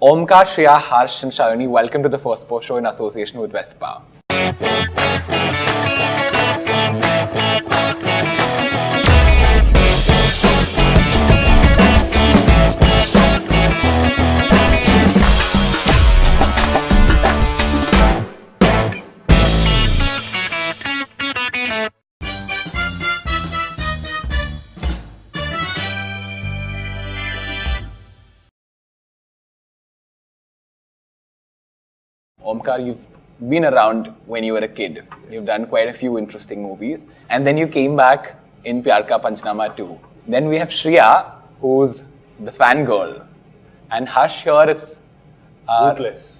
Omkar, Shreya, Harsh and Shayani, welcome to the Firstpost show in association with Vespa. Omkar, you've been around when you were a kid. You've done quite a few interesting movies. And then you came back in Pyar Ka Panchnama 2. Then we have Shreya, who's the fangirl. And Harsh here is... Ruthless.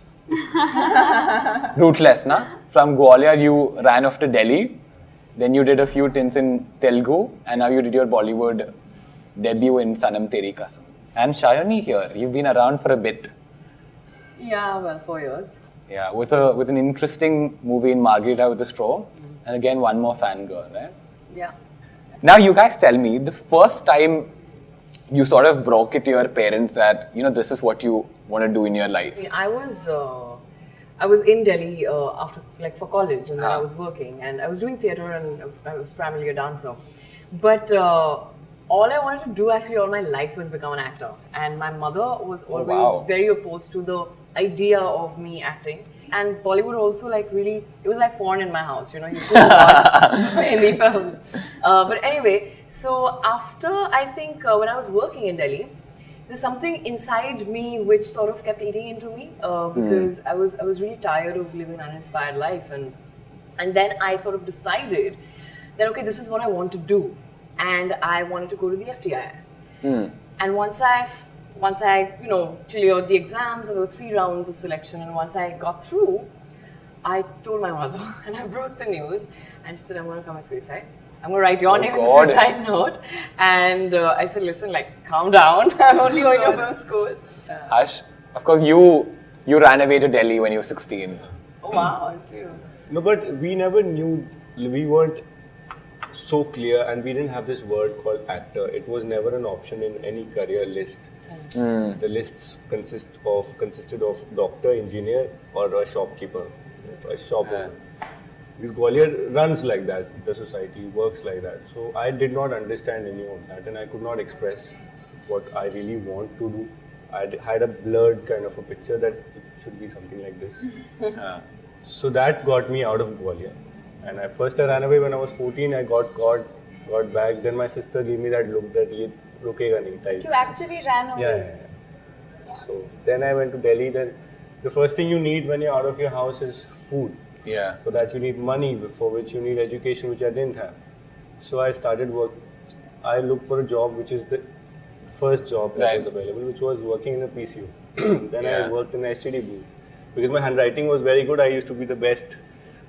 Rootless, na? From Gwalior, you ran off to Delhi. Then you did a few tints in Telugu. And now you did your Bollywood debut in Sanam Teri Kasam. And Shayani here, you've been around for a bit. Yeah, well, 4 years. Yeah, with an interesting movie in Margarita with a Straw, and again one more fangirl, right? Yeah. Now you guys tell me, the first time you sort of broke it to your parents that, this is what you want to do in your life. I was in Delhi after, for college, and then I was working, and I was doing theatre, and I was primarily a dancer. But all I wanted to do actually all my life was become an actor. And my mother was always very opposed to the idea of me acting. And Bollywood also really, it was like porn in my house, you couldn't watch Hindi films. But anyway, so after I think when I was working in Delhi, there's something inside me which sort of kept eating into me because I was really tired of living an uninspired life. And then I sort of decided that, okay, this is what I want to do. And I wanted to go to the FTI. And once I cleared the exams, and there were 3 rounds of selection, and once I got through, I told my mother, and I broke the news, and she said, I'm going to commit suicide. I'm going to write your name on the suicide note. And I said, listen, calm down. I'm only going to film school. Harsh, of course, you ran away to Delhi when you were 16. Oh, wow. Thank you. No, but we never knew, we weren't so clear, and we didn't have this word called actor. It was never an option in any career list. The lists consisted of doctor, engineer, or a shopkeeper, a shop owner. Because Gwalior runs like that, the society works like that. So I did not understand any of that, and I could not express what I really want to do. I had a blurred kind of a picture that it should be something like this. So that got me out of Gwalior. And I ran away when I was 14. I got caught, got back. Then my sister gave me that look that ye rukega nahi type. You actually ran away? Yeah. So then I went to Delhi. Then the first thing you need when you're out of your house is food. Yeah. For that you need money, for which you need education, which I didn't have. So I started work. I looked for a job, which is the first job that was available, which was working in a PCO. Then I worked in a STD booth. Because my handwriting was very good, I used to be the best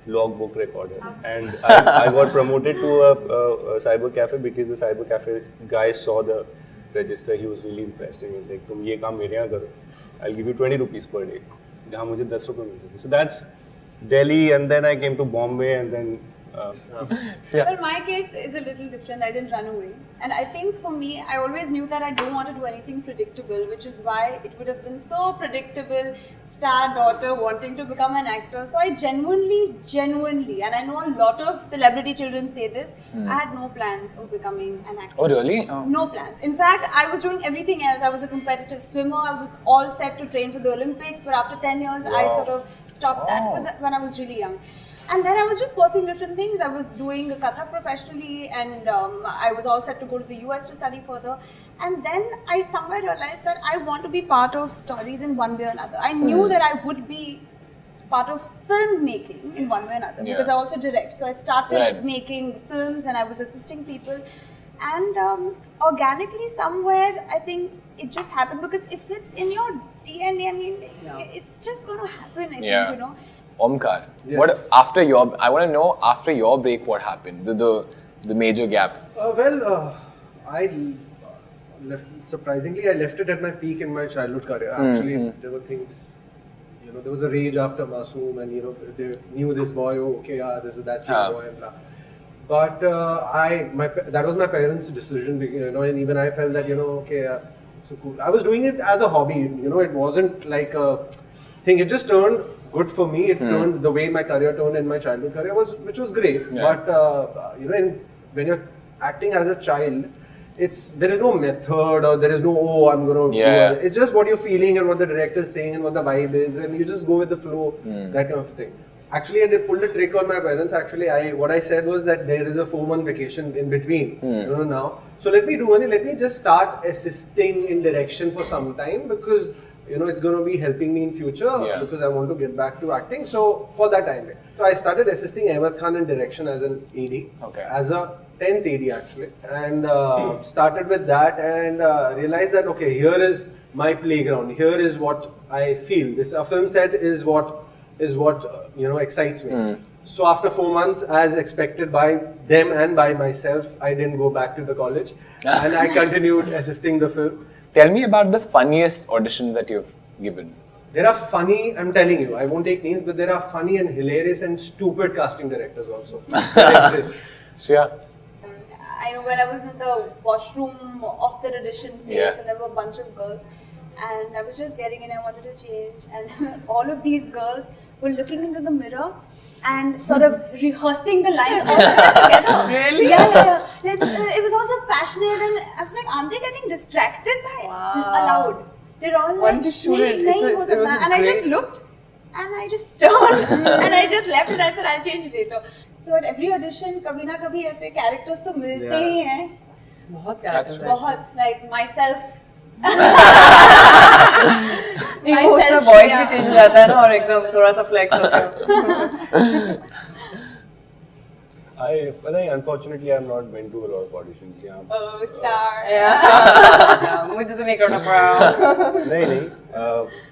logbook recorder. And I got promoted to a cyber cafe because the cyber cafe guy saw the register. He was really impressed and he was like, "Tum ye kaam mere yahan karo. I'll give you 20 rupees per day." Jahan mujhe 10 rupees milte. So that's Delhi, and then I came to Bombay, and then Well, my case is a little different. I didn't run away. And I think for me, I always knew that I don't want to do anything predictable, which is why it would have been so predictable, star daughter wanting to become an actor. So I genuinely, and I know a lot of celebrity children say this, I had no plans of becoming an actor. Oh, really? Oh. No plans. In fact, I was doing everything else. I was a competitive swimmer. I was all set to train for the Olympics. But after 10 years, I sort of stopped that. It was when I was really young. And then I was just pursuing different things. I was doing Kathak professionally, and I was all set to go to the US to study further. And then I somewhere realized that I want to be part of stories in one way or another. I knew that I would be part of film making in one way or another because I also direct. So I started making films and I was assisting people. And organically somewhere, I think it just happened because if it's in your DNA, I mean, it's just going to happen, I think, you know. Omkar, Yes. I want to know after your break what happened, the major gap. I left, surprisingly, I left it at my peak in my childhood career. Actually, there were things, there was a rage after Masoom, and they knew this boy, that's your boy, and blah. But that was my parents' decision, and even I felt that, it's so cool. I was doing it as a hobby. You know, it wasn't like a thing. It just turned good for me. It turned the way my career turned in my childhood career which was great. Yeah. But you know, when you're acting as a child, there is no method or there is no I'm gonna do it. It's just what you're feeling and what the director is saying and what the vibe is, and you just go with the flow, that kind of thing. Actually, I did pulled a trick on my parents. Actually, what I said was that there is a 4-month vacation in between. You know, now, so let me do one thing. Let me just start assisting in direction for some time, because you know it's going to be helping me in future, because I want to get back to acting. So for that time, so I started assisting Ahmed Khan in direction as an AD, as a 10th AD actually, and started with that, and realized that okay, here is my playground. Here is what I feel. A film set is what you know excites me. So after 4 months, as expected by them and by myself, I didn't go back to the college, and I continued assisting the film. Tell me about the funniest auditions that you've given. There are funny, I'm telling you, I won't take names, but there are funny and hilarious and stupid casting directors also that exist. Shreya? I know when I was in the washroom of the audition place, and there were a bunch of girls, and I was just getting in, I wanted to change, and all of these girls were looking into the mirror and sort of rehearsing the lines all together. Really? Yeah. Like, it was all so passionate, and I was like, aren't they getting distracted by loud? They're all Why like, didn't you shoot it? and I just looked, and I just turned, and I just left, and I said, I'll change later. So at every audition, kabhi na kabhi ऐसे characters तो मिलते ही हैं. बहुत characters हैं. बहुत, like myself. नहीं वो उसका voice भी change हो जाता है ना और एकदम थोड़ा सा flex होता है. Unfortunately, I've not been to a lot of auditions. Oh, star. Yeah. मुझे तो नहीं करना पड़ा. नहीं,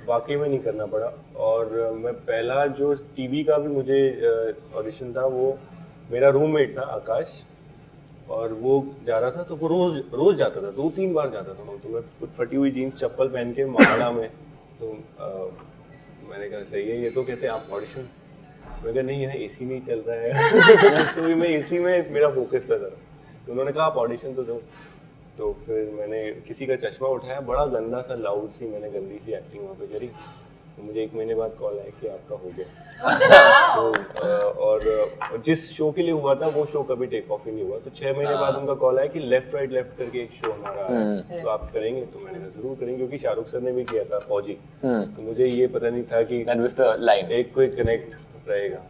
वाकई में नहीं करना पड़ा. और मैं पहला जो टीवी का भी मुझे ऑडिशन था, वो मेरा रूममेट था आकाश, और वो जा रहा था, तो वो रोज जाता था, 2-3 बार जाता था. तो मैं कुछ फटी हुई जीन्स चप्पल पहन के महाड़ा में, तो मैंने कहा सही है ये तो. कहते आप ऑडिशन, मैं कहा नहीं यहाँ एसी नहीं चल रहा है. तो मैं एसी में मेरा फोकस था जरा. तो उन्होंने कहा आप ऑडिशन तो दो. तो फिर मैंने किसी का चश्मा उठाया, बड़ा गंदा सा लाउड सी मैंने गंदी सी एक्टिंग वहाँ पे करी. तो मुझे 1 महीने बाद कॉल आया कि आपका हो गया. तो और जिस शो के लिए हुआ था वो शो कभी टेक ऑफ ही नहीं हुआ. तो 6 महीने बाद उनका कॉल आया कि लेफ्ट राइट लेफ्ट करके एक शो हमारा है, तो आप करेंगे? तो मैंने कहा जरूर करेंगे, क्योंकि शाहरुख सर ने भी किया था फौजी. तो मुझे ये पता नहीं था कि That was the line. एक कोई कनेक्ट रहेगा.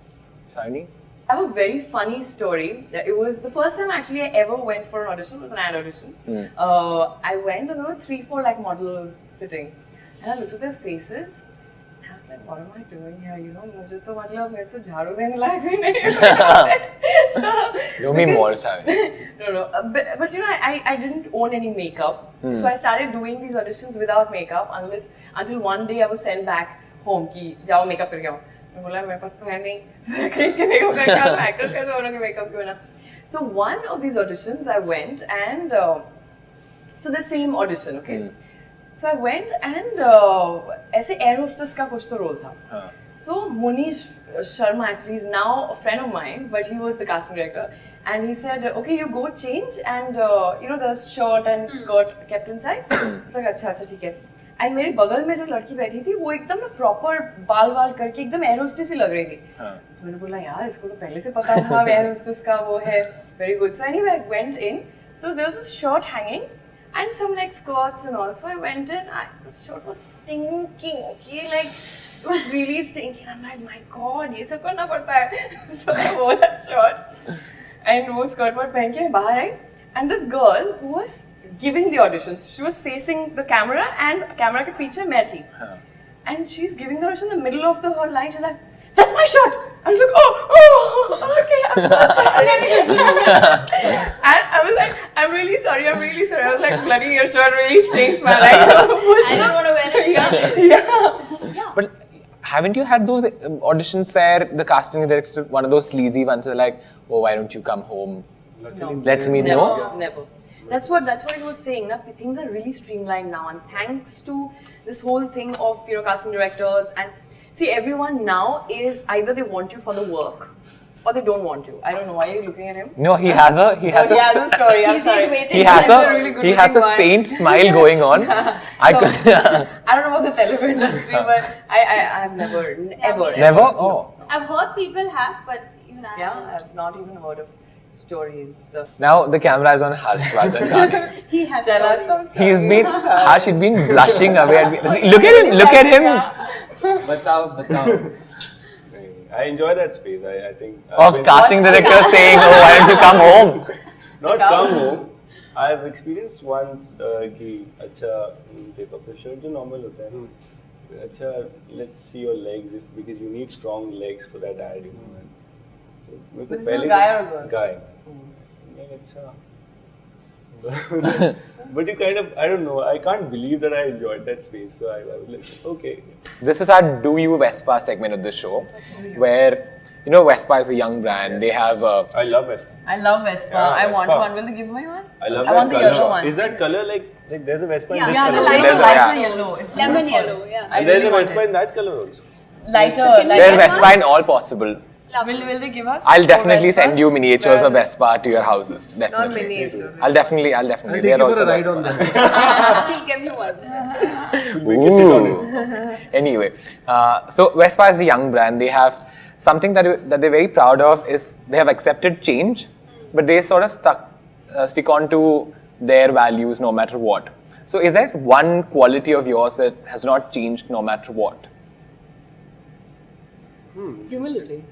Shiny? I have a very funny story. It was the first time actually I ever went for an audition. It was an ad audition. I went and there were 3-4 like models sitting, and I looked at their faces. And I was like, what am I doing here? You know, मुझे तो मतलब मेरे तो झाड़ू देने लायक भी नहीं है. Don't be more savage. No. But you know, I didn't own any makeup, so I started doing these auditions without makeup until one day I was sent back home कि जाओ makeup करके आओ. मैं बोला मेरे पास तो है नहीं, खरीद के makeup करके आओ. Actors कैसे बनोगे makeup क्यों ना? So one of these auditions I went, and so the same audition, okay. So I went and ऐसे air hostess का कुछ तो role था. So Munish Sharma actually is now a friend of mine, but he was the casting director, and he said, okay, you go change, and you know the shirt and skirt kept inside. तो अच्छा ठीक है. And मेरे बगल में जो लड़की बैठी थी वो एकदम ना प्रॉपर बाल करके एकदम एयर होस्टेस ही लग रही थी. मैंने बोला यार इसको तो पहले से पता था एयर होस्टेस का वो है. Very good. So anyway, I went in. So there was this shirt hanging and some like skirts and all. So I went in. This shirt was stinking. Okay, like it was really stinking. I'm like, my God, ये सब करना पड़ता है. So I wore that shirt and वो skirt पहन के बाहर आई. And this girl who was giving the auditions, she was facing the camera, and camera के पीछे मैं थी. And she's giving the audition in the middle of the whole line. She's like, "That's my shot." I was like, "Oh, okay." Let me just. And I was like, "I'm really sorry. I was like, "Bloody, your shirt really stinks, man." Like, I didn't want to wear it. Yeah. But haven't you had those auditions where the casting director, one of those sleazy ones, are like, "Oh, why don't you come home? Let's meet." Never. That's what he was saying. Na? Things are really streamlined now, and thanks to this whole thing of casting directors, and see everyone now is either they want you for the work, or they don't want you. I don't know. Why are you looking at him? No, he has a He has a story. I'm He's sorry. waiting. he has That's a really good he has a looking guy. faint smile going on. I So, could, I don't know about the Telugu industry, but I've never, ever. never. Oh, I've heard people have, but even I Yeah, haven't. I've not even heard of stories. now the camera is on Harsh rather than Kani. He has Tell us stories. some stories. He's been Harsh. He's been blushing away. Look at him. Look at him. Batao. I enjoy that space. I think. Of casting director saying, "Oh, why don't you come home?" Not come home. I've experienced once कि अच्छा take off your shirt जो normal होता है ना अच्छा let's see your legs because you need strong legs for that ad you know तो मेरे को But this is a पहले guy or a girl? guy मैं अच्छा but you kind of I don't know I can't believe that I enjoyed that space so I was like okay This is our Do You Vespa segment of the show, where you know Vespa is a young brand. They have I love Vespa. I love Vespa. Yeah, I want Vespa. one. Will they give me one? I love I that want the color. yellow one. Is that color like there's a Vespa Yeah, in this Yeah, it's a color? lighter, There's a- lighter yeah. yellow. It's Lemon beautiful. yellow, yeah. I And there's a really Vespa want in that color also. it. Lighter. Can we Like there's get Vespa in all possible. Will they give us? I'll more definitely Vespas? send you miniatures of Where- Vespa to your houses. Not Definitely. miniature. I'll definitely. I'll take They're you for also a ride Vespa. on that. He'll give you one. Make you sit on it. Anyway, so Vespa is the young brand. They have something that they're very proud of is they have accepted change, but they sort of stick on to their values no matter what. So is there one quality of yours that has not changed no matter what? Humility.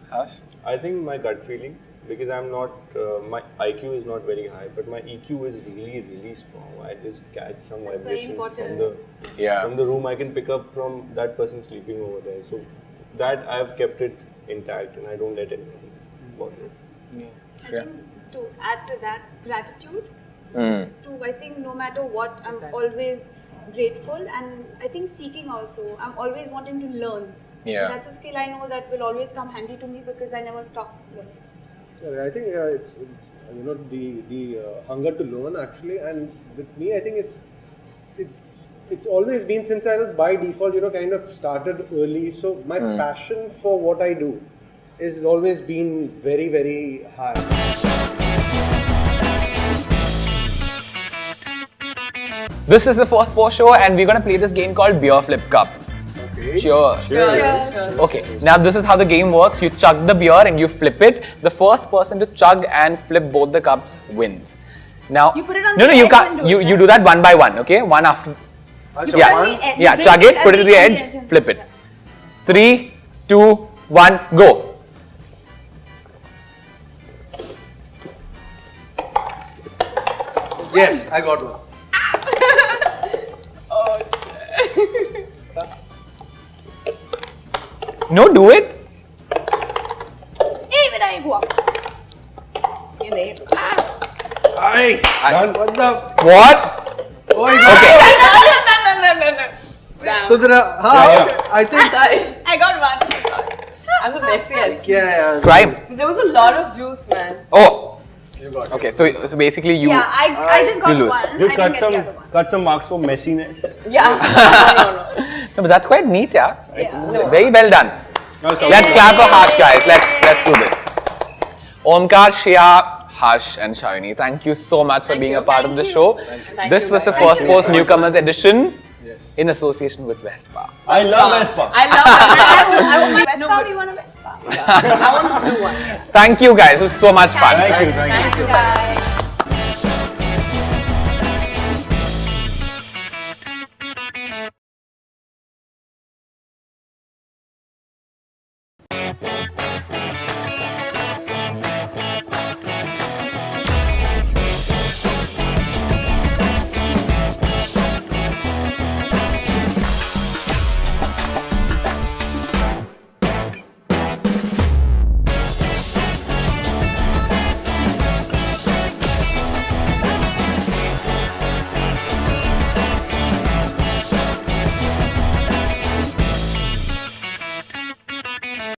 Harsh? I think my gut feeling because I'm not my IQ is not very high, but my EQ is really strong. I just catch some That's very vibrations from important. the room. I can pick up from that person sleeping over there. So that I've kept it intact, and I don't let anybody bother it. I think to add to that, gratitude. Mm. I think no matter what, I'm always grateful, and I think seeking also. I'm always wanting to learn. Yeah. That's a skill I know that will always come handy to me because I never stop learning. Yeah, I think it's you know the hunger to learn actually, and with me I think it's always been since I was by default kind of started early. So my passion for what I do is always been very high. This is the Firstpost show, and we're gonna play this game called Beer Flip Cup. Okay. Cheers. Cheers. Okay, now this is how the game works. You chug the beer and you flip it. The first person to chug and flip both the cups wins. Now, You put it on no, the you edge can't. and do You it, you right? do that one by one. Okay, one after. Achha, Yeah, one. On the edge. yeah. Drink Chug it, put it to the edge, and- flip it. 3, 2, 1, go. Yes, I got one. No, do it. Hey, where are you going? You nailed it. Aye. What the? What? Oh my God. Okay. No. Damn. So there are. I think. Sorry. I got one. I'm the messiest. Yeah. Crime. There was a lot of juice, man. Oh. You got it. Okay. So basically you. Yeah, I just got You lose. one. You I cut didn't get the other one. cut some marks for messiness. Yeah. No. No, but that's quite neat, yeah. Yeah. Very well done. No, stop. Let's clap for Harsh, guys. Let's do this. Omkar, Shreya, Harsh, and Shalini, thank you so much for being a part of the show. Thank This you, was the guys. Firstpost Newcomers edition Yes. in association with Vespa. I love Vespa. I love it. I want my Vespa. No, but- We want a Vespa. I want the blue one. Thank you, guys. It was so much fun. Thank you. Thanks, guys.